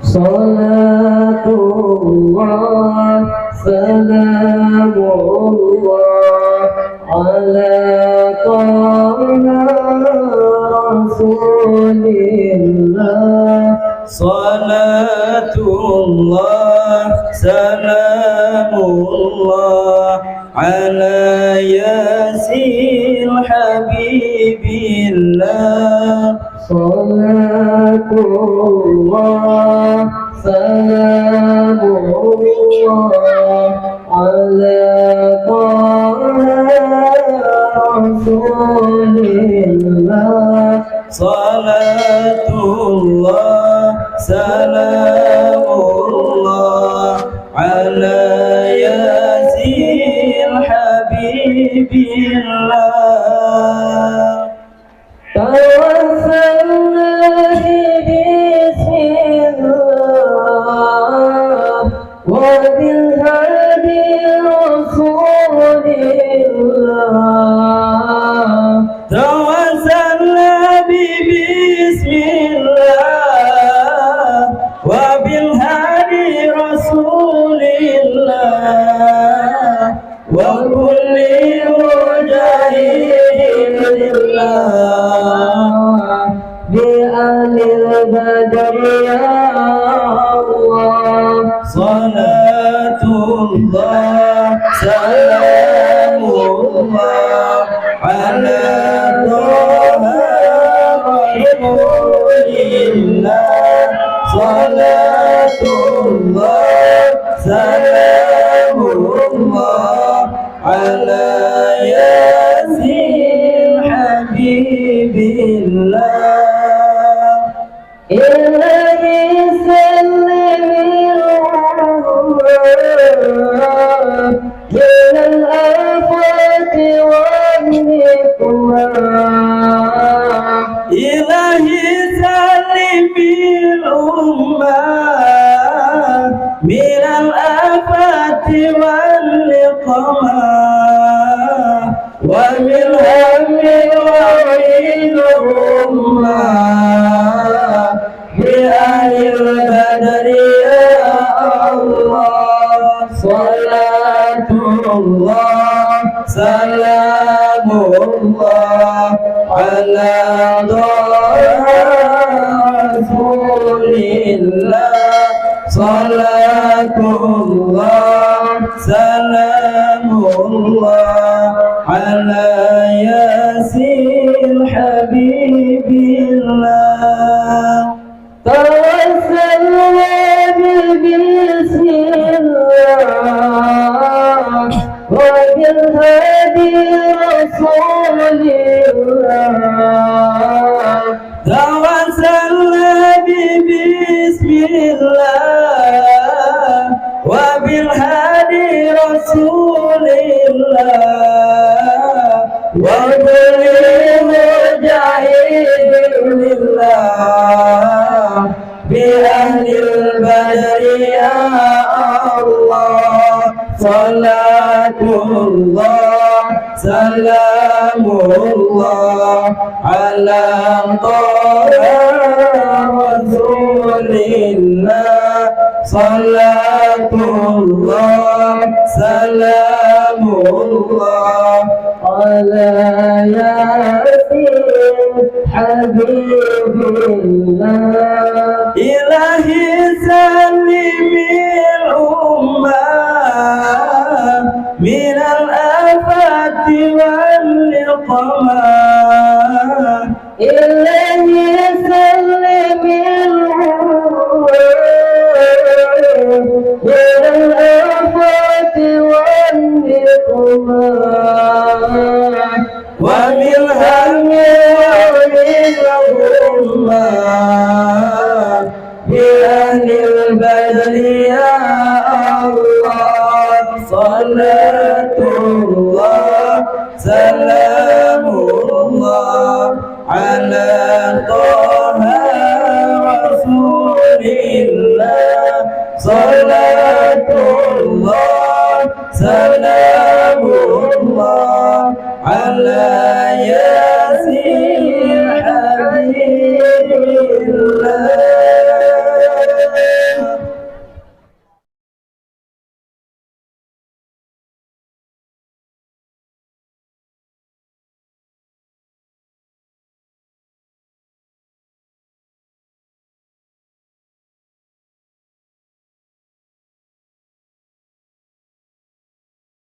صلاة الله سلام الله على طه رسول الله صلاة الله سلام الله على ياسين حبيب الله صلاة الله سلام الله على طه رسول الله صلاة الله سلام الله على ياسين حبيب الله توسلنا بسم الله وبالهدي رسول الله توسلنا بسم الله وبالهدي رسول الله وكل مجاهد لله بأهل البدر يا الله صلاة الله سلام الله على طه رسول الله صلاة الله سلام الله على ياسين حبيب الله إلهي سلم من الآفات والنقمة إلهي سلم الأمة من الآفات والنقمة ومن هم وعين الأمة بأهل البدر يا الله صلاة الله سلام الله على رسول الله صلاة الله سلام الله على ياسين حبيب الله توسلنا بسم الله وبالهدي رسول الله توسلنا بسم الله وبالهادي رسول الله وكل مجاهد لله بأهل البدر يا الله صلاة الله سلام الله على طه رسول الله صلاة الله سلام الله على ياسين حبيب الله إلهي سلم الأمة من الآفات والنقمة إلهي سلم من الآفات والنقمة ومن هم ومن الأمة بأهل البدر يا الله صلاة الله سلام الله على طه رسول الله صلاة الله سلام الله على ياسين حبيب